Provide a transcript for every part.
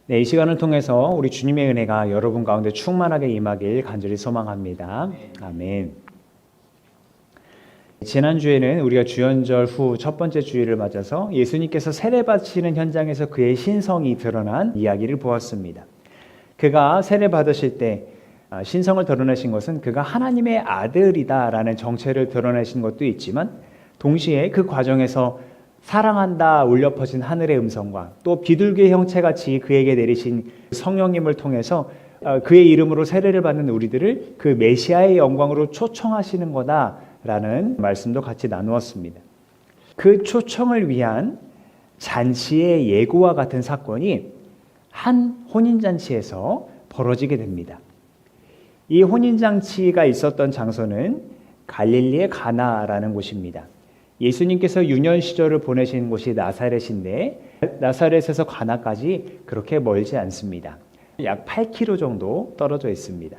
네, 이 시간을 통해서 우리 주님의 은혜가 여러분 가운데 충만하게 임하길 간절히 소망합니다. 아멘. 지난주에는 우리가 주연절 후 첫 번째 주일을 맞아서 예수님께서 세례 받으시는 현장에서 그의 신성이 드러난 이야기를 보았습니다. 그가 세례 받으실 때 신성을 드러내신 것은 그가 하나님의 아들이다라는 정체를 드러내신 것도 있지만 동시에 그 과정에서 사랑한다 울려 퍼진 하늘의 음성과 또 비둘기의 형체같이 그에게 내리신 성령님을 통해서 그의 이름으로 세례를 받는 우리들을 그 메시아의 영광으로 초청하시는 거다라는 말씀도 같이 나누었습니다. 그 초청을 위한 잔치의 예고와 같은 사건이 한 혼인잔치에서 벌어지게 됩니다. 이 혼인잔치가 있었던 장소는 갈릴리의 가나라는 곳입니다. 예수님께서 유년 시절을 보내신 곳이 나사렛인데 나사렛에서 가나까지 그렇게 멀지 않습니다. 약 8km 정도 떨어져 있습니다.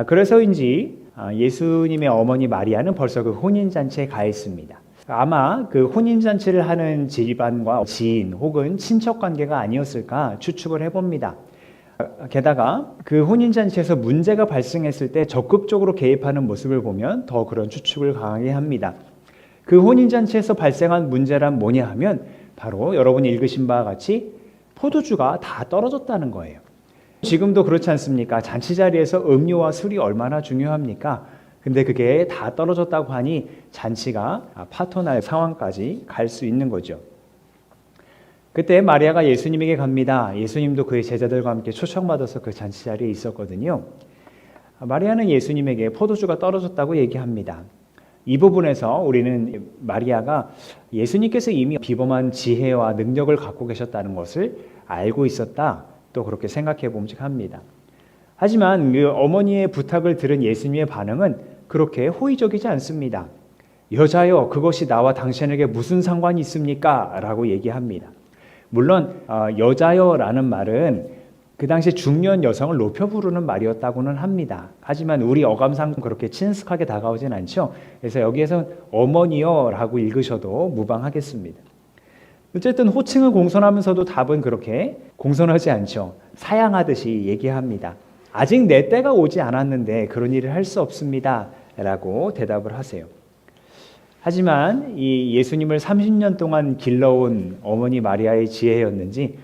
그래서인지 예수님의 어머니 마리아는 벌써 그 혼인잔치에 가 있습니다. 아마 그 혼인잔치를 하는 집안과 지인 혹은 친척 관계가 아니었을까 추측을 해봅니다. 게다가 그 혼인잔치에서 문제가 발생했을 때 적극적으로 개입하는 모습을 보면 더 그런 추측을 강하게 합니다. 그 혼인잔치에서 발생한 문제란 뭐냐 하면 바로 여러분이 읽으신 바와 같이 포도주가 다 떨어졌다는 거예요. 지금도 그렇지 않습니까? 잔치 자리에서 음료와 술이 얼마나 중요합니까? 근데 그게 다 떨어졌다고 하니 잔치가 파토날 상황까지 갈 수 있는 거죠. 그때 마리아가 예수님에게 갑니다. 예수님도 그의 제자들과 함께 초청받아서 그 잔치 자리에 있었거든요. 마리아는 예수님에게 포도주가 떨어졌다고 얘기합니다. 이 부분에서 우리는 마리아가 예수님께서 이미 비범한 지혜와 능력을 갖고 계셨다는 것을 알고 있었다, 또 그렇게 생각해 봄직합니다. 하지만 그 어머니의 부탁을 들은 예수님의 반응은 그렇게 호의적이지 않습니다. 여자여, 그것이 나와 당신에게 무슨 상관이 있습니까? 라고 얘기합니다. 물론 여자여라는 말은 그 당시 중년 여성을 높여 부르는 말이었다고는 합니다. 하지만 우리 어감상 그렇게 친숙하게 다가오진 않죠. 그래서 여기에서 어머니여라고 읽으셔도 무방하겠습니다. 어쨌든 호칭을 공손하면서도 답은 그렇게 공손하지 않죠. 사양하듯이 얘기합니다. 아직 내 때가 오지 않았는데 그런 일을 할 수 없습니다 라고 대답을 하세요. 하지만 이 예수님을 30년 동안 길러온 어머니 마리아의 지혜였는지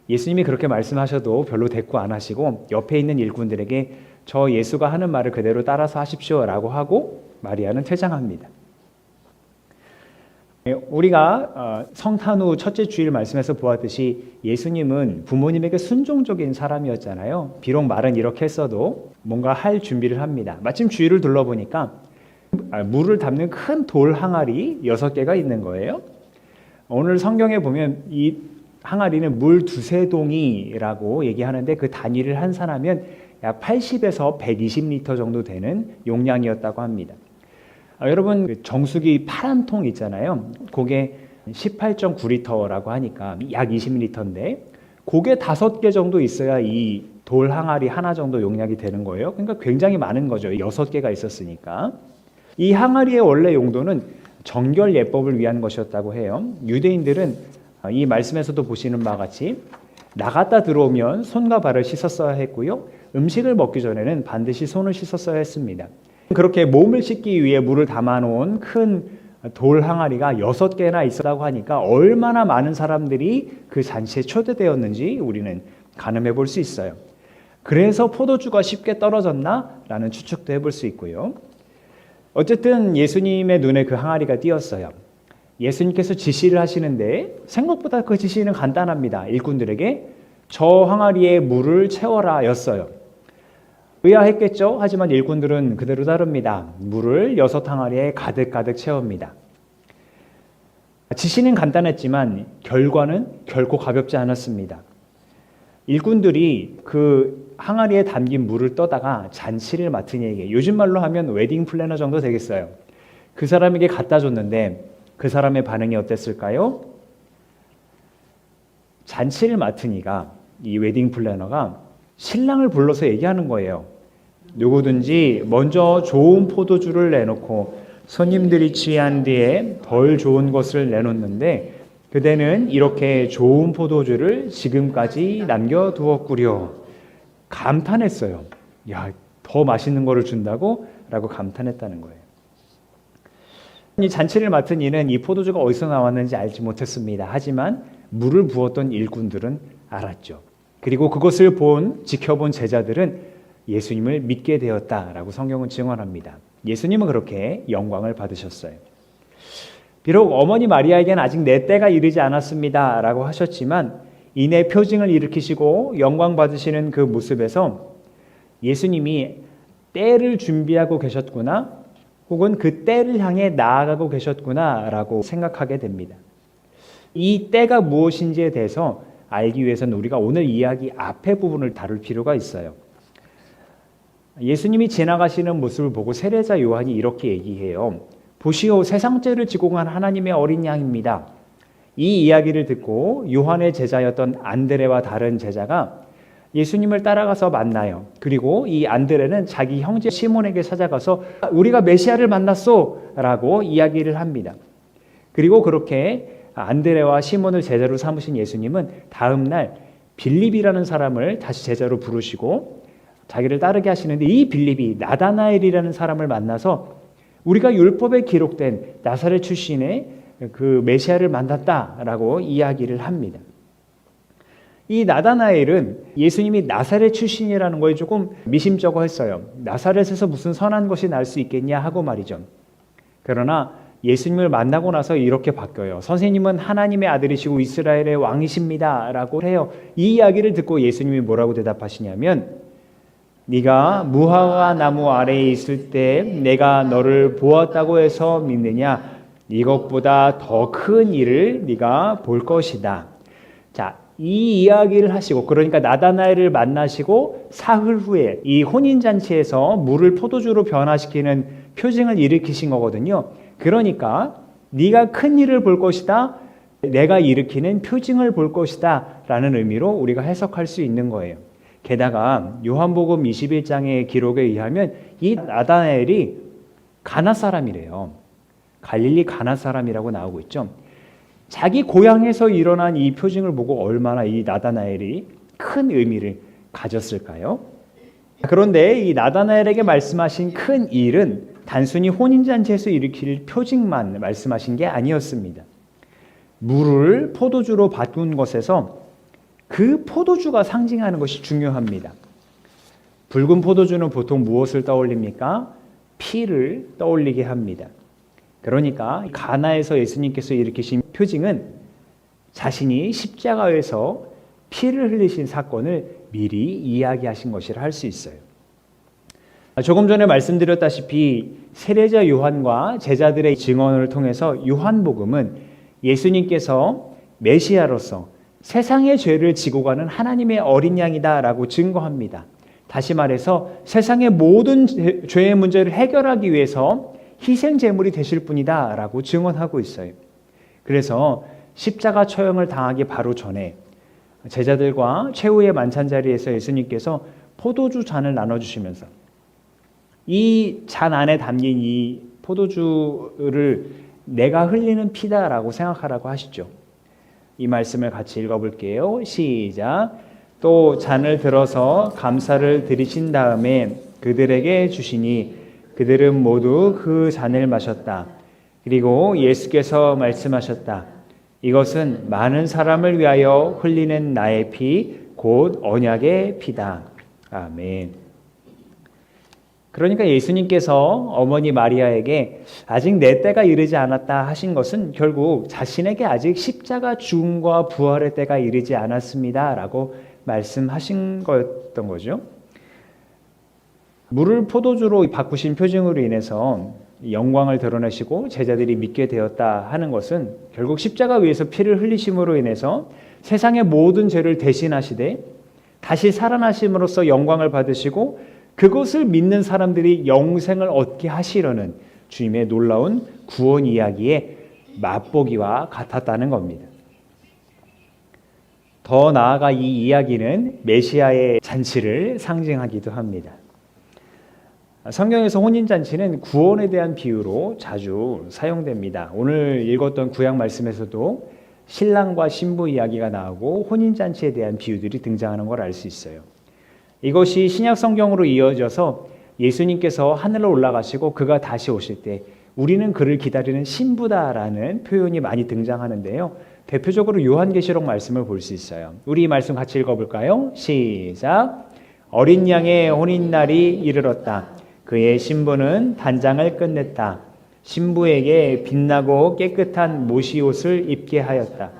예수님이 그렇게 말씀하셔도 별로 대꾸 안 하시고 옆에 있는 일꾼들에게 저 예수가 하는 말을 그대로 따라서 하십시오 라고 하고 마리아는 퇴장합니다. 우리가 성탄 후 첫째 주일 말씀에서 보았듯이 예수님은 부모님에게 순종적인 사람이었잖아요. 비록 말은 이렇게 했어도 뭔가 할 준비를 합니다. 마침 주위를 둘러보니까 물을 담는 큰 돌 항아리 6개가 있는 거예요. 오늘 성경에 보면 이 항아리는 물 2~3동이라고 얘기하는데 그 단위를 환산하면 약 80에서 120리터 정도 되는 용량이었다고 합니다. 여러분 그 정수기 파란 통 있잖아요. 그게 18.9리터라고 하니까 약 20리터인데 그게 5개 정도 있어야 이 돌 항아리 하나 정도 용량이 되는 거예요. 그러니까 굉장히 많은 거죠. 6개가 있었으니까. 이 항아리의 원래 용도는 정결 예법을 위한 것이었다고 해요. 유대인들은 이 말씀에서도 보시는 바와 같이 나갔다 들어오면 손과 발을 씻었어야 했고요. 음식을 먹기 전에는 반드시 손을 씻었어야 했습니다. 그렇게 몸을 씻기 위해 물을 담아놓은 큰 돌 항아리가 6개나 있었다고 하니까 얼마나 많은 사람들이 그 잔치에 초대되었는지 우리는 가늠해 볼 수 있어요. 그래서 포도주가 쉽게 떨어졌나? 라는 추측도 해볼 수 있고요. 어쨌든 예수님의 눈에 그 항아리가 띄었어요. 예수님께서 지시를 하시는데 생각보다 그 지시는 간단합니다. 일꾼들에게 저 항아리에 물을 채워라 였어요. 의아했겠죠? 하지만 일꾼들은 그대로 따릅니다. 물을 6항아리에 가득 채웁니다. 지시는 간단했지만 결과는 결코 가볍지 않았습니다. 일꾼들이 그 항아리에 담긴 물을 떠다가 잔치를 맡은 이에게, 요즘 말로 하면 웨딩 플래너 정도 되겠어요. 그 사람에게 갖다 줬는데 그 사람의 반응이 어땠을까요? 잔치를 맡은 이가, 이 웨딩 플래너가 신랑을 불러서 얘기하는 거예요. 누구든지 먼저 좋은 포도주를 내놓고 손님들이 취한 뒤에 덜 좋은 것을 내놓는데 그대는 이렇게 좋은 포도주를 지금까지 남겨두었구려. 감탄했어요. 야, 더 맛있는 거를 준다고? 라고 감탄했다는 거예요. 이 잔치를 맡은 이는 이 포도주가 어디서 나왔는지 알지 못했습니다. 하지만 물을 부었던 일꾼들은 알았죠. 그리고 그것을 지켜본 제자들은 예수님을 믿게 되었다라고 성경은 증언합니다. 예수님은 그렇게 영광을 받으셨어요. 비록 어머니 마리아에게는 아직 내 때가 이르지 않았습니다 라고 하셨지만 이내 표징을 일으키시고 영광 받으시는 그 모습에서 예수님이 때를 준비하고 계셨구나, 혹은 그 때를 향해 나아가고 계셨구나 라고 생각하게 됩니다. 이 때가 무엇인지에 대해서 알기 위해서는 우리가 오늘 이야기 앞에 부분을 다룰 필요가 있어요. 예수님이 지나가시는 모습을 보고 세례자 요한이 이렇게 얘기해요. 보시오, 세상 죄를 지고 간 하나님의 어린 양입니다. 이 이야기를 듣고 요한의 제자였던 안드레와 다른 제자가 예수님을 따라가서 만나요. 그리고 이 안드레는 자기 형제 시몬에게 찾아가서 우리가 메시아를 만났소 라고 이야기를 합니다. 그리고 그렇게 안드레와 시몬을 제자로 삼으신 예수님은 다음 날 빌립이라는 사람을 다시 제자로 부르시고 자기를 따르게 하시는데, 이 빌립이 나다나엘이라는 사람을 만나서 우리가 율법에 기록된 나사렛 출신의 그 메시아를 만났다라고 이야기를 합니다. 이 나다나엘은 예수님이 나사렛 출신이라는 거에 조금 미심쩍어 했어요. 나사렛에서 무슨 선한 것이 날 수 있겠냐 하고 말이죠. 그러나 예수님을 만나고 나서 이렇게 바뀌어요. 선생님은 하나님의 아들이시고 이스라엘의 왕이십니다 라고 해요. 이 이야기를 듣고 예수님이 뭐라고 대답하시냐면, 네가 무화과 나무 아래에 있을 때 내가 너를 보았다고 해서 믿느냐? 이것보다 더 큰 일을 네가 볼 것이다. 자, 이 이야기를 하시고, 그러니까 나다나엘을 만나시고 사흘 후에 이 혼인잔치에서 물을 포도주로 변화시키는 표징을 일으키신 거거든요. 그러니까 네가 큰 일을 볼 것이다, 내가 일으키는 표징을 볼 것이다 라는 의미로 우리가 해석할 수 있는 거예요. 게다가 요한복음 21장의 기록에 의하면 이 나다나엘이 가나 사람이래요. 갈릴리 가나 사람이라고 나오고 있죠. 자기 고향에서 일어난 이 표징을 보고 얼마나 이 나다나엘이 큰 의미를 가졌을까요? 그런데 이 나다나엘에게 말씀하신 큰 일은 단순히 혼인잔치에서 일으킬 표징만 말씀하신 게 아니었습니다. 물을 포도주로 바꾼 것에서 그 포도주가 상징하는 것이 중요합니다. 붉은 포도주는 보통 무엇을 떠올립니까? 피를 떠올리게 합니다. 그러니까 가나에서 예수님께서 일으키신 표징은 자신이 십자가에서 피를 흘리신 사건을 미리 이야기하신 것이라 할 수 있어요. 조금 전에 말씀드렸다시피 세례자 요한과 제자들의 증언을 통해서 요한복음은 예수님께서 메시아로서 세상의 죄를 지고 가는 하나님의 어린 양이다라고 증거합니다. 다시 말해서 세상의 모든 죄의 문제를 해결하기 위해서 희생 제물이 되실 분이다 라고 증언하고 있어요. 그래서 십자가 처형을 당하기 바로 전에 제자들과 최후의 만찬 자리에서 예수님께서 포도주 잔을 나눠주시면서 이 잔 안에 담긴 이 포도주를 내가 흘리는 피다라고 생각하라고 하시죠. 이 말씀을 같이 읽어볼게요. 시작. 또 잔을 들어서 감사를 드리신 다음에 그들에게 주시니 그들은 모두 그 잔을 마셨다. 그리고 예수께서 말씀하셨다. 이것은 많은 사람을 위하여 흘리는 나의 피, 곧 언약의 피다. 아멘. 그러니까 예수님께서 어머니 마리아에게 아직 내 때가 이르지 않았다 하신 것은 결국 자신에게 아직 십자가 죽음과 부활의 때가 이르지 않았습니다 라고 말씀하신 거였던 거죠. 물을 포도주로 바꾸신 표징으로 인해서 영광을 드러내시고 제자들이 믿게 되었다 하는 것은 결국 십자가 위에서 피를 흘리심으로 인해서 세상의 모든 죄를 대신하시되 다시 살아나심으로써 영광을 받으시고 그것을 믿는 사람들이 영생을 얻게 하시려는 주님의 놀라운 구원 이야기의 맛보기와 같았다는 겁니다. 더 나아가 이 이야기는 메시아의 잔치를 상징하기도 합니다. 성경에서 혼인잔치는 구원에 대한 비유로 자주 사용됩니다. 오늘 읽었던 구약 말씀에서도 신랑과 신부 이야기가 나오고 혼인잔치에 대한 비유들이 등장하는 걸 알 수 있어요. 이것이 신약 성경으로 이어져서 예수님께서 하늘로 올라가시고 그가 다시 오실 때 우리는 그를 기다리는 신부다라는 표현이 많이 등장하는데요. 대표적으로 요한계시록 말씀을 볼 수 있어요. 우리 이 말씀 같이 읽어볼까요? 시작. 어린 양의 혼인날이 이르렀다. 그의 신부는 단장을 끝냈다. 신부에게 빛나고 깨끗한 모시옷을 입게 하였다.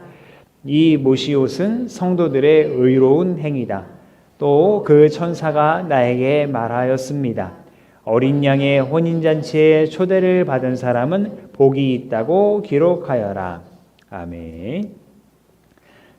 이 모시옷은 성도들의 의로운 행위다. 또 그 천사가 나에게 말하였습니다. 어린 양의 혼인잔치에 초대를 받은 사람은 복이 있다고 기록하여라. 아멘.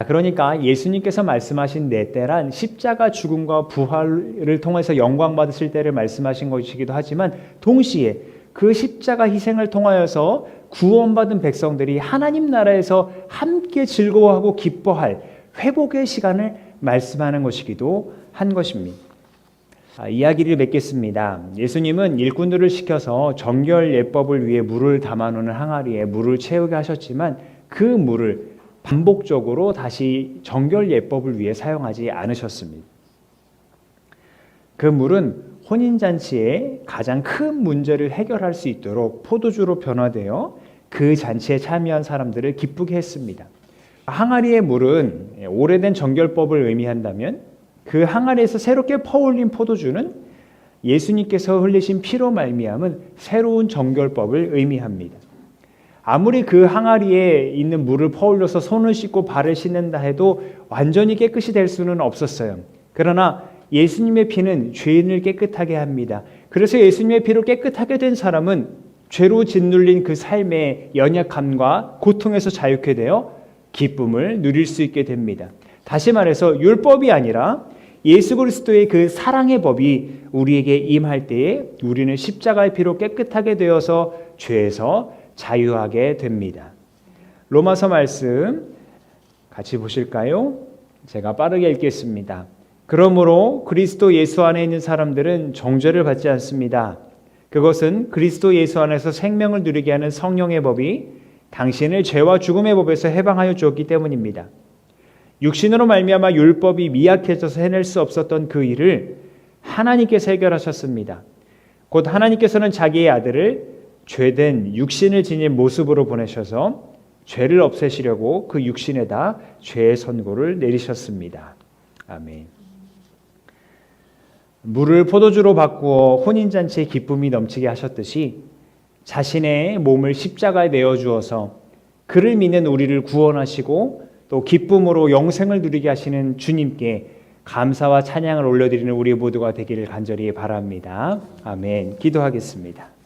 그러니까 예수님께서 말씀하신 내 때란 십자가 죽음과 부활을 통해서 영광 받으실 때를 말씀하신 것이기도 하지만 동시에 그 십자가 희생을 통하여서 구원받은 백성들이 하나님 나라에서 함께 즐거워하고 기뻐할 회복의 시간을 말씀하는 것이기도 한 것입니다. 이야기를 맺겠습니다. 예수님은 일꾼들을 시켜서 정결 예법을 위해 물을 담아놓는 항아리에 물을 채우게 하셨지만 그 물을 반복적으로 다시 정결 예법을 위해 사용하지 않으셨습니다. 그 물은 혼인잔치에 가장 큰 문제를 해결할 수 있도록 포도주로 변화되어 그 잔치에 참여한 사람들을 기쁘게 했습니다. 항아리의 물은 오래된 정결법을 의미한다면 그 항아리에서 새롭게 퍼올린 포도주는 예수님께서 흘리신 피로 말미암은 새로운 정결법을 의미합니다. 아무리 그 항아리에 있는 물을 퍼올려서 손을 씻고 발을 씻는다 해도 완전히 깨끗이 될 수는 없었어요. 그러나 예수님의 피는 죄인을 깨끗하게 합니다. 그래서 예수님의 피로 깨끗하게 된 사람은 죄로 짓눌린 그 삶의 연약함과 고통에서 자유케 되어 기쁨을 누릴 수 있게 됩니다. 다시 말해서 율법이 아니라 예수 그리스도의 그 사랑의 법이 우리에게 임할 때에 우리는 십자가의 피로 깨끗하게 되어서 죄에서 자유하게 됩니다. 로마서 말씀 같이 보실까요? 제가 빠르게 읽겠습니다. 그러므로 그리스도 예수 안에 있는 사람들은 정죄를 받지 않습니다. 그것은 그리스도 예수 안에서 생명을 누리게 하는 성령의 법이 당신을 죄와 죽음의 법에서 해방하여 주었기 때문입니다. 육신으로 말미암아 율법이 미약해져서 해낼 수 없었던 그 일을 하나님께서 해결하셨습니다. 곧 하나님께서는 자기의 아들을 죄된 육신을 지닌 모습으로 보내셔서 죄를 없애시려고 그 육신에다 죄의 선고를 내리셨습니다. 아멘. 물을 포도주로 바꾸어 혼인잔치의 기쁨이 넘치게 하셨듯이 자신의 몸을 십자가에 내어주어서 그를 믿는 우리를 구원하시고 또 기쁨으로 영생을 누리게 하시는 주님께 감사와 찬양을 올려드리는 우리 모두가 되기를 간절히 바랍니다. 아멘. 기도하겠습니다.